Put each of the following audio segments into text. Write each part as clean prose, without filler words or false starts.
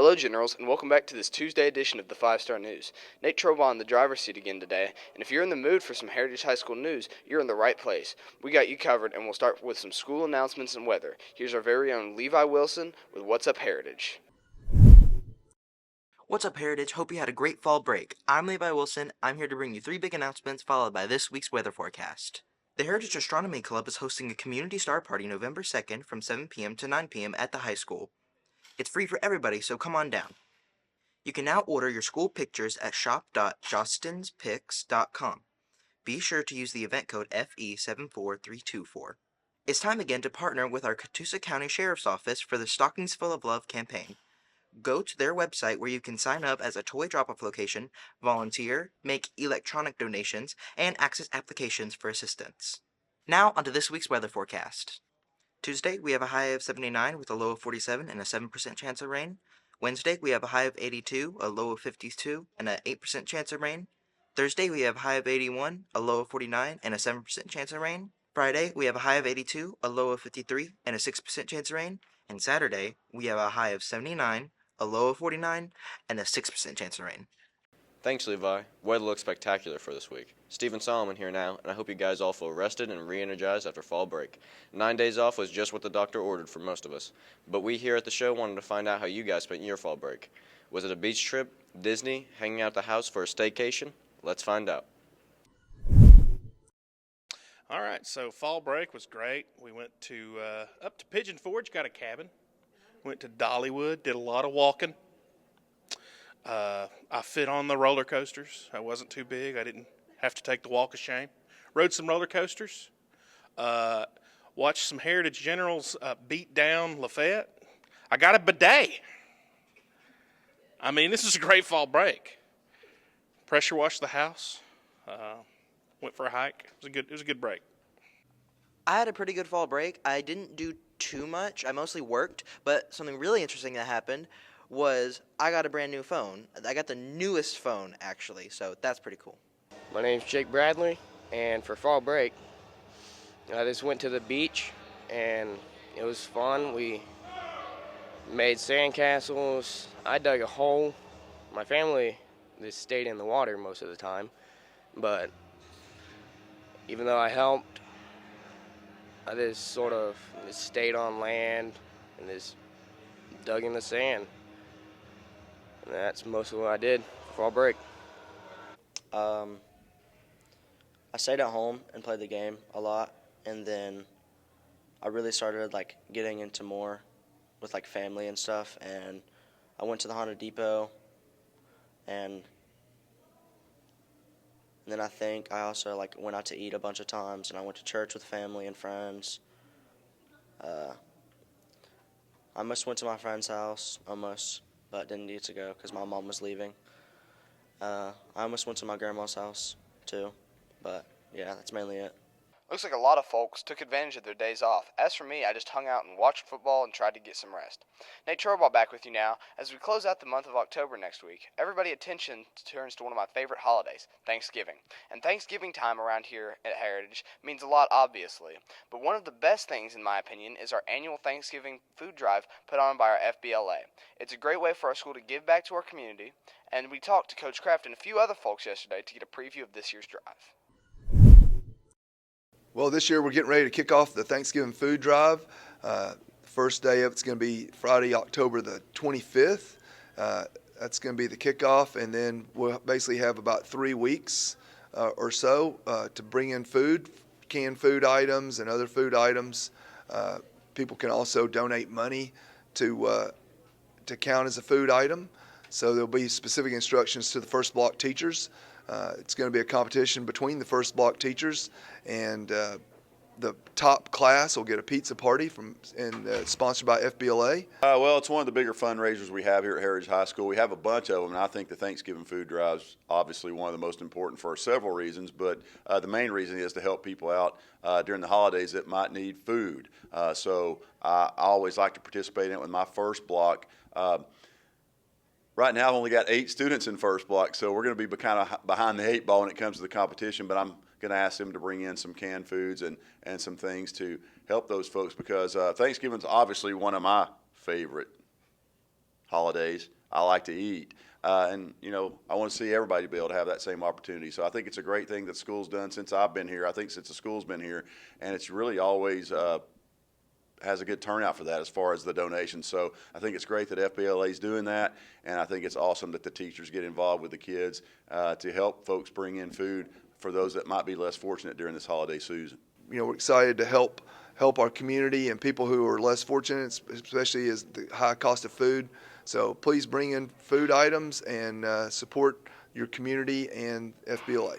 Hello, Generals, and welcome back to this Tuesday edition of the 5-Star News. Nate Trobon in the driver's seat again today, and if you're in the mood for some Heritage High School news, you're in the right place. We got you covered, and we'll start with some school announcements and weather. Here's our very own Levi Wilson with What's Up Heritage. What's up, Heritage? Hope you had a great fall break. I'm Levi Wilson. I'm here to bring you 3 big announcements followed by this week's weather forecast. The Heritage Astronomy Club is hosting a Community Star Party November 2nd from 7 p.m. to 9 p.m. at the high school. It's free for everybody, so come on down. You can now order your school pictures at shop.justinspics.com. Be sure to use the event code FE74324. It's time again to partner with our Catoosa County Sheriff's Office for the Stockings Full of Love campaign. Go to their website where you can sign up as a toy drop-off location, volunteer, make electronic donations, and access applications for assistance. Now onto this week's weather forecast. Tuesday, we have a high of 79 with a low of 47 and a 7% chance of rain. Wednesday, we have a high of 82, a low of 52, and an 8% chance of rain. Thursday, we have a high of 81, a low of 49, and a 7% chance of rain. Friday, we have a high of 82, a low of 53, and a 6% chance of rain. And Saturday, we have a high of 79, a low of 49, and a 6% chance of rain. Thanks, Levi. Weather looks spectacular for this week. Stephen Solomon here now, and I hope you guys all feel rested and re-energized after fall break. 9 days off was just what the doctor ordered for most of us, but we here at the show wanted to find out how you guys spent your fall break. Was it a beach trip, Disney, hanging out at the house for a staycation? Let's find out. All right, so fall break was great. We went to up to Pigeon Forge, got a cabin. Went to Dollywood, did a lot of walking. I fit on the roller coasters. I wasn't too big. I didn't have to take the walk of shame. Rode some roller coasters. Watched some Heritage Generals beat down Lafayett. I got a bidet. I mean, this is a great fall break. Pressure washed the house. Went for a hike. It was a good break. I had a pretty good fall break. I didn't do too much. I mostly worked, but something really interesting that happened was I got a brand new phone. I got the newest phone, actually, so that's pretty cool. My name's Jake Bradley, and for fall break, I just went to the beach, and it was fun. We made sandcastles. I dug a hole. My family just stayed in the water most of the time, but even though I helped, I just sort of just stayed on land and just dug in the sand. And that's most of what I did for fall break. I stayed at home and played the game a lot, and then I really started getting into more with family and stuff, and I went to the Honda Depot, and then I think I also went out to eat a bunch of times, and I went to church with family and friends. I almost went to my friend's house, but didn't get to go because my mom was leaving. I almost went to my grandma's house too, but yeah, that's mainly it. Looks like a lot of folks took advantage of their days off. As for me, I just hung out and watched football and tried to get some rest. Nate Troball back with you now. As we close out the month of October next week, everybody attention turns to one of my favorite holidays, Thanksgiving. And Thanksgiving time around here at Heritage means a lot, obviously. But one of the best things, in my opinion, is our annual Thanksgiving food drive put on by our FBLA. It's a great way for our school to give back to our community, and we talked to Coach Kraft and a few other folks yesterday to get a preview of this year's drive. Well, this year we're getting ready to kick off the Thanksgiving food drive. First day of it's going to be Friday, October the 25th. That's going to be the kickoff, and then we'll basically have about 3 weeks or so to bring in food, canned food items and other food items. People can also donate money to count as a food item. So there'll be specific instructions to the first block teachers. It's going to be a competition between the first block teachers, and the top class will get a pizza party sponsored by FBLA. Well, it's one of the bigger fundraisers we have here at Heritage High School. We have a bunch of them, and I think the Thanksgiving food drive is obviously one of the most important for several reasons, but the main reason is to help people out during the holidays that might need food. So I always like to participate in it with my first block. Right now, I've only got 8 students in first block, so we're going to be kind of behind the 8 ball when it comes to the competition, but I'm going to ask them to bring in some canned foods and some things to help those folks because Thanksgiving's obviously one of my favorite holidays. I like to eat. And, you know, I want to see everybody be able to have that same opportunity. So I think it's a great thing that the school's done since I've been here. I think since the school's been here, and it's really always has a good turnout for that as far as the donations. So I think it's great that FBLA is doing that, and I think it's awesome that the teachers get involved with the kids to help folks bring in food for those that might be less fortunate during this holiday season. You know, we're excited to help our community and people who are less fortunate, especially as the high cost of food. So please bring in food items and support your community and FBLA.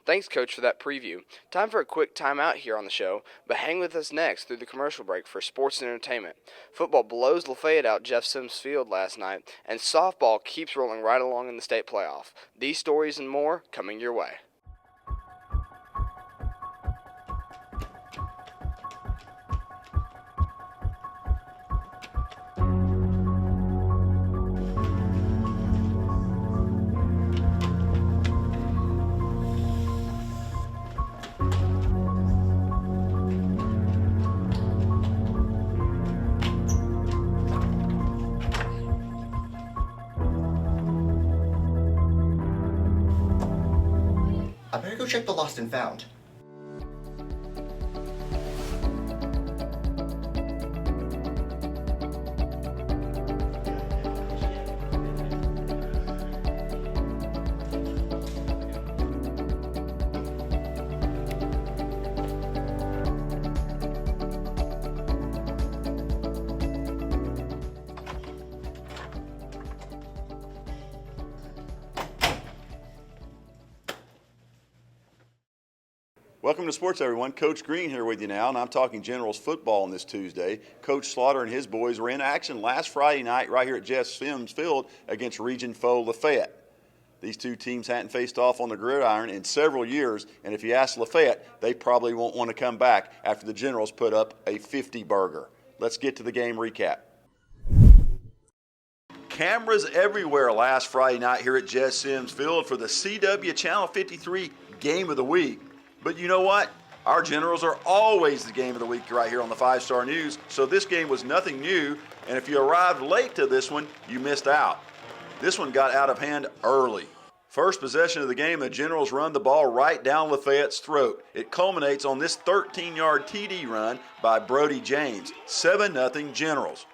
Thanks, Coach, for that preview. Time for a quick timeout here on the show, but hang with us next through the commercial break for sports and entertainment. Football blows Lafayette out Jeff Sims Field last night, and softball keeps rolling right along in the state playoff. These stories and more coming your way. I better go check the lost and found. Welcome to sports, everyone. Coach Green here with you now, and I'm talking Generals football on this Tuesday. Coach Slaughter and his boys were in action last Friday night right here at Jeff Sims Field against region foe Lafayette. These two teams hadn't faced off on the gridiron in several years, and if you ask Lafayette, they probably won't want to come back after the Generals put up a 50-burger. Let's get to the game recap. Cameras everywhere last Friday night here at Jeff Sims Field for the CW Channel 53 Game of the Week. But you know what? Our Generals are always the game of the week right here on the 5-Star News, so this game was nothing new, and if you arrived late to this one, you missed out. This one got out of hand early. First possession of the game, the Generals run the ball right down Lafayette's throat. It culminates on this 13-yard TD run by Brody James, 7-0 Generals.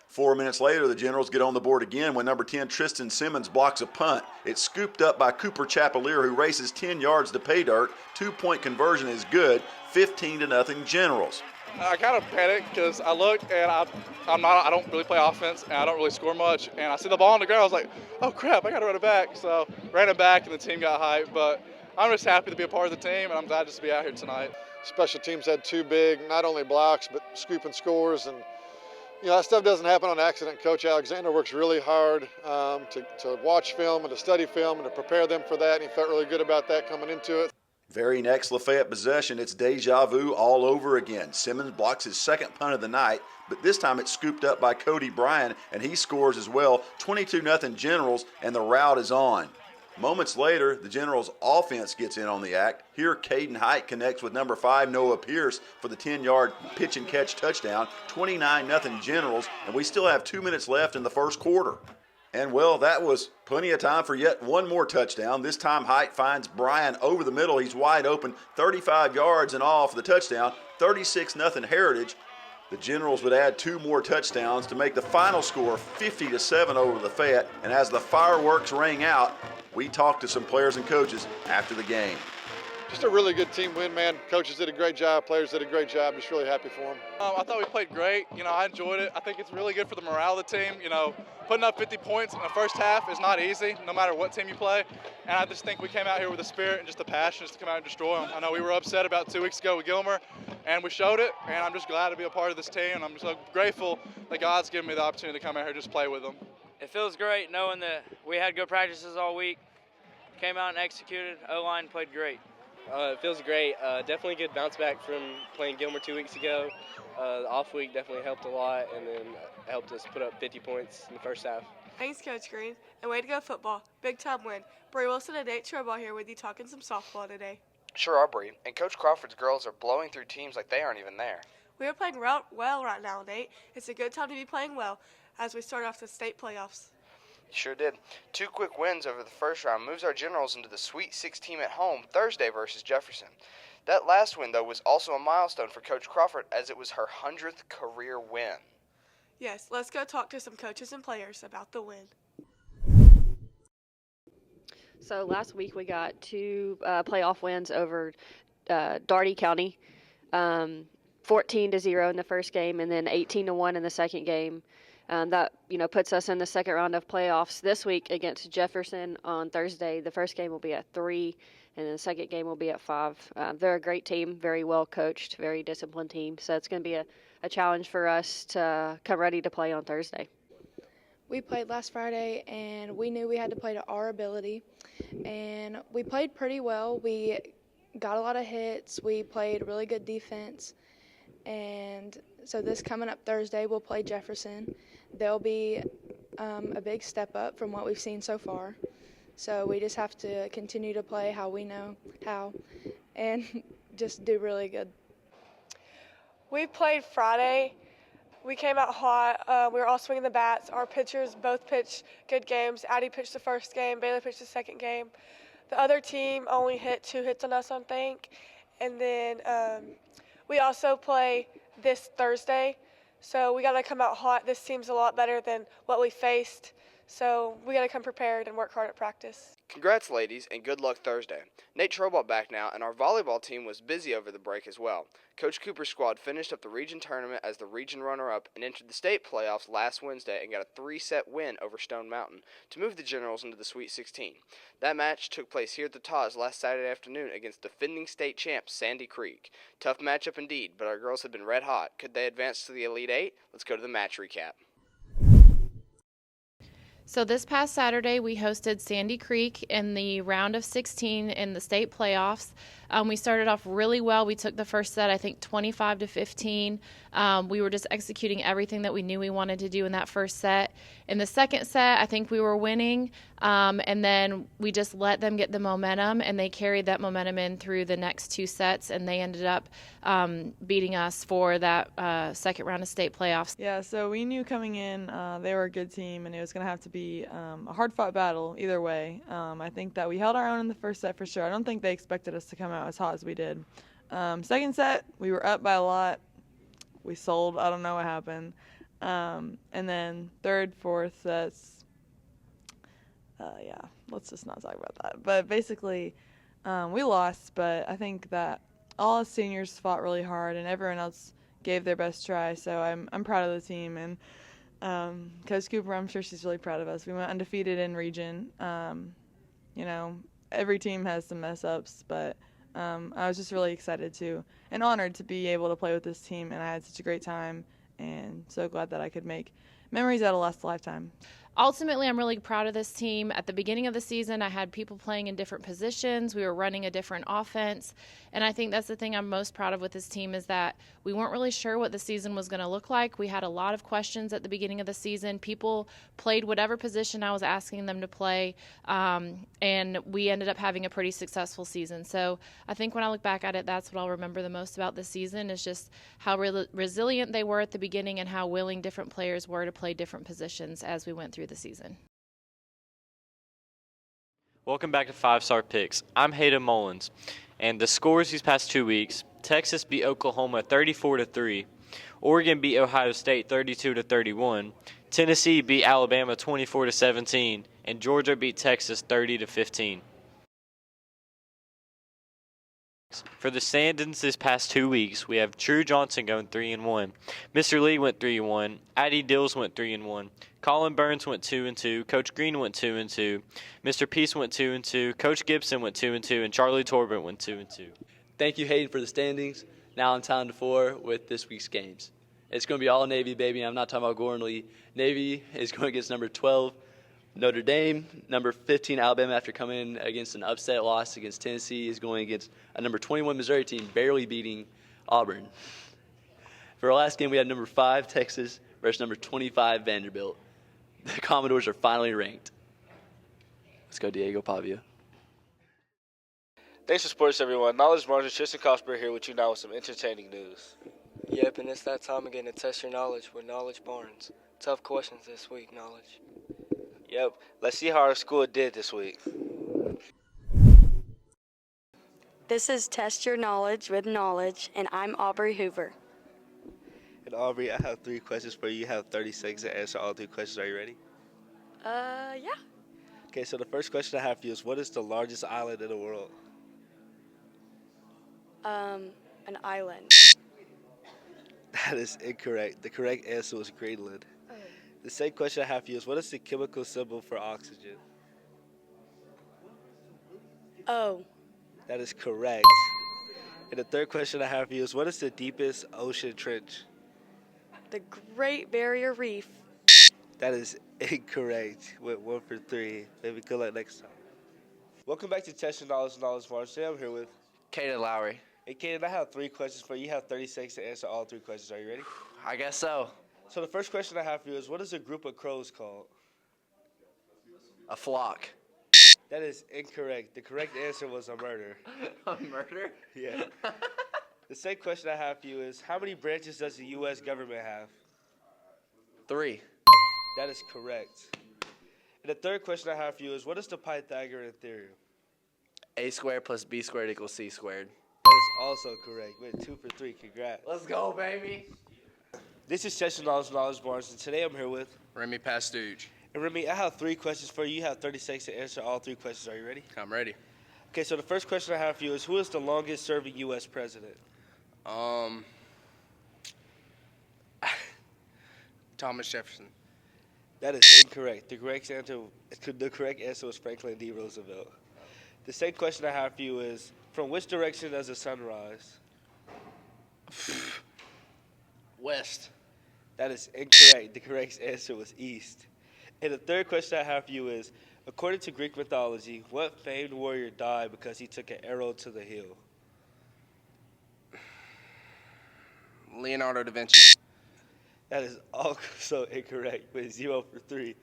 4 minutes later, the Generals get on the board again when number 10 Tristan Simmons blocks a punt. It's scooped up by Cooper Chapelier, who races 10 yards to pay dirt. 2-point conversion is good, 15-0 Generals. I kind of panicked because I looked and I don't really play offense and I don't really score much. And I see the ball on the ground. I was like, oh crap, I got to run it back. So ran it back and the team got hyped. But I'm just happy to be a part of the team and I'm glad just to be out here tonight. Special teams had two big, not only blocks, but scooping scores. And you know, that stuff doesn't happen on accident. Coach Alexander works really hard to watch film and to study film and to prepare them for that, and he felt really good about that coming into it. Very next Lafayette possession, it's deja vu all over again. Simmons blocks his second punt of the night, but this time it's scooped up by Cody Bryan, and he scores as well. 22-0 Generals, and the route is on. Moments later, the Generals' offense gets in on the act. Here, Caden Height connects with number 5, Noah Pierce, for the 10-yard pitch-and-catch touchdown. 29-0 Generals, and we still have 2 minutes left in the first quarter. And, well, that was plenty of time for yet one more touchdown. This time, Height finds Bryan over the middle. He's wide open, 35 yards and all for the touchdown. 36-0 Heritage. The Generals would add 2 more touchdowns to make the final score 50-7 over Lafayette. And as the fireworks rang out, we talked to some players and coaches after the game. Just a really good team win, man. Coaches did a great job. Players did a great job. Just really happy for them. I thought we played great. You know, I enjoyed it. I think it's really good for the morale of the team. You know, putting up 50 points in the first half is not easy, no matter what team you play. And I just think we came out here with a spirit and just a passion just to come out and destroy them. I know we were upset about 2 weeks ago with Gilmer, and we showed it. And I'm just glad to be a part of this team. And I'm so grateful that God's given me the opportunity to come out here and just play with them. It feels great knowing that we had good practices all week, came out and executed. O-line played great. It feels great. Definitely good bounce back from playing Gilmer 2 weeks ago. The off week definitely helped a lot, and then helped us put up 50 points in the first half. Thanks, Coach Green. And way to go football. Big time win. Bree Wilson and Nate Trowball here with you talking some softball today. Sure are, Bree. And Coach Crawford's girls are blowing through teams like they aren't even there. We are playing well right now, Nate. It's a good time to be playing well as we start off the state playoffs. Sure did. 2 quick wins over the first round moves our Generals into the Sweet 16 at home Thursday versus Jefferson. That last win, though, was also a milestone for Coach Crawford as it was her 100th career win. Yes, let's go talk to some coaches and players about the win. So last week we got 2 playoff wins over Daugherty County, 14-0 in the first game, and then 18-1 in the second game. That puts us in the second round of playoffs this week against Jefferson on Thursday. The first game will be at 3, and then the second game will be at 5. They're a great team, very well coached, very disciplined team. So it's going to be a challenge for us to come ready to play on Thursday. We played last Friday, and we knew we had to play to our ability, and we played pretty well. We got a lot of hits. We played really good defense, and so this coming up Thursday, we'll play Jefferson. They'll be a big step up from what we've seen so far. So we just have to continue to play how we know how and just do really good. We played Friday. We came out hot. We were all swinging the bats. Our pitchers both pitched good games. Addie pitched the first game. Bailey pitched the second game. The other team only hit 2 hits on us, I think. And then we also play this Thursday. So we got to come out hot. This team's a lot better than what we faced. So we got to come prepared and work hard at practice. Congrats, ladies, and good luck Thursday. Nate Trobalt back now, and our volleyball team was busy over the break as well. Coach Cooper's squad finished up the region tournament as the region runner-up and entered the state playoffs last Wednesday and got a 3-set win over Stone Mountain to move the Generals into the Sweet 16. That match took place here at the Taj last Saturday afternoon against defending state champs Sandy Creek. Tough matchup indeed, but our girls have been red hot. Could they advance to the Elite Eight? Let's go to the match recap. So this past Saturday, we hosted Sandy Creek in the round of 16 in the state playoffs. We started off really well. We took the first set, I think, 25-15. We were just executing everything that we knew we wanted to do in that first set. In the second set, I think we were winning, and then we just let them get the momentum, and they carried that momentum in through the next 2 sets, and they ended up beating us for that second round of state playoffs. Yeah, so we knew coming in they were a good team, and it was going to have to be a hard-fought battle either way. I think that we held our own in the first set for sure. I don't think they expected us to come out as hot as we did. Second set, we were up by a lot. We sold. I don't know what happened. And then third, fourth sets, let's just not talk about that. But basically, we lost, but I think that all us seniors fought really hard, and everyone else gave their best try. So I'm proud of the team, and Coach Cooper, I'm sure she's really proud of us. We went undefeated in region. Every team has some mess ups, but I was just really excited and honored to be able to play with this team, and I had such a great time, and so glad that I could make memories that'll last a lifetime. Ultimately, I'm really proud of this team. At the beginning of the season, I had people playing in different positions. We were running a different offense. And I think that's the thing I'm most proud of with this team is that we weren't really sure what the season was going to look like. We had a lot of questions at the beginning of the season. People played whatever position I was asking them to play. And we ended up having a pretty successful season. So I think when I look back at it, that's what I'll remember the most about this season is just how resilient they were at the beginning and how willing different players were to play different positions as we went through the season. Welcome back to 5-Star Picks. I'm Hayden Mullins, and the scores these past 2 weeks: Texas beat Oklahoma 34-3, Oregon beat Ohio State 32-31, Tennessee beat Alabama 24-17, and Georgia beat Texas 30-15. For the standings this past 2 weeks, we have True Johnson going 3-1. Mr. Lee went 3-1. Addie Dills went 3-1. Colin Burns went 2-2. Coach Green went 2-2. Mr. Peace went 2-2. Coach Gibson went 2-2, and Charlie Torbert went 2-2. Thank you, Hayden, for the standings. Now on time to 4 with this week's games. It's going to be all Navy, baby. I'm not talking about Gordon Lee. Navy is going against number 12. Notre Dame, number 15, Alabama, after coming in against an upset loss against Tennessee, is going against a number 21 Missouri team, barely beating Auburn. For our last game, we had number 5, Texas, versus number 25, Vanderbilt. The Commodores are finally ranked. Let's go, Diego Pavia. Thanks for sports, everyone. Knowledge Martin, Tristan Cosper here with you now with some entertaining news. Yep, and it's that time again to test your knowledge with Knowledge Barnes. Tough questions this week, Knowledge. Yep. Let's see how our school did this week. This is Test Your Knowledge with Knowledge, and I'm Aubrey Hoover. And Aubrey, I have 3 questions for you. You have 30 seconds to answer all 3 questions. Are you ready? Yeah. Okay, so the first question I have for you is, what is the largest island in the world? An island. That is incorrect. The correct answer was Greenland. The same question I have for you is, what is the chemical symbol for oxygen? Oh, That is correct. And the third question I have for you is, what is the deepest ocean trench? the Great Barrier Reef. That is incorrect. Went 1 for 3. Maybe good luck next time. Welcome back to Test Your Knowledge March. Today I'm here with Kaden Lowry. Hey, Kaden, I have 3 questions for you. You have 30 seconds to answer all 3 questions. Are you ready? I guess so. So the first question I have for you is, what is a group of crows called? A flock. That is incorrect. The correct answer was a murder. A murder? Yeah. The second question I have for you is, how many branches does the U.S. government have? 3. That is correct. And the third question I have for you is, what is the Pythagorean theorem? A squared plus B squared equals C squared. That is also correct. Went 2 for 3. Congrats. Let's go, baby. This is Test Your Knowledge Barnes, and today I'm here with Remy Pastuge. And Remy, I have 3 questions for you. You have 30 seconds to answer all 3 questions. Are you ready? I'm ready. Okay, so the first question I have for you is, who is the longest serving U.S. president? Thomas Jefferson. That is incorrect. The correct answer was Franklin D. Roosevelt. The second question I have for you is, from which direction does the sun rise? West. That is incorrect. The correct answer was east. And the third question I have for you is, according to Greek mythology, what famed warrior died because he took an arrow to the heel? Leonardo da Vinci. That is also incorrect, with 0 for 3.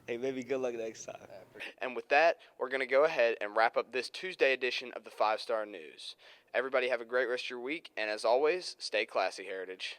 Hey, maybe good luck next time. And with that, we're going to go ahead and wrap up this Tuesday edition of the 5 Star News. Everybody have a great rest of your week, and as always, stay classy, Heritage.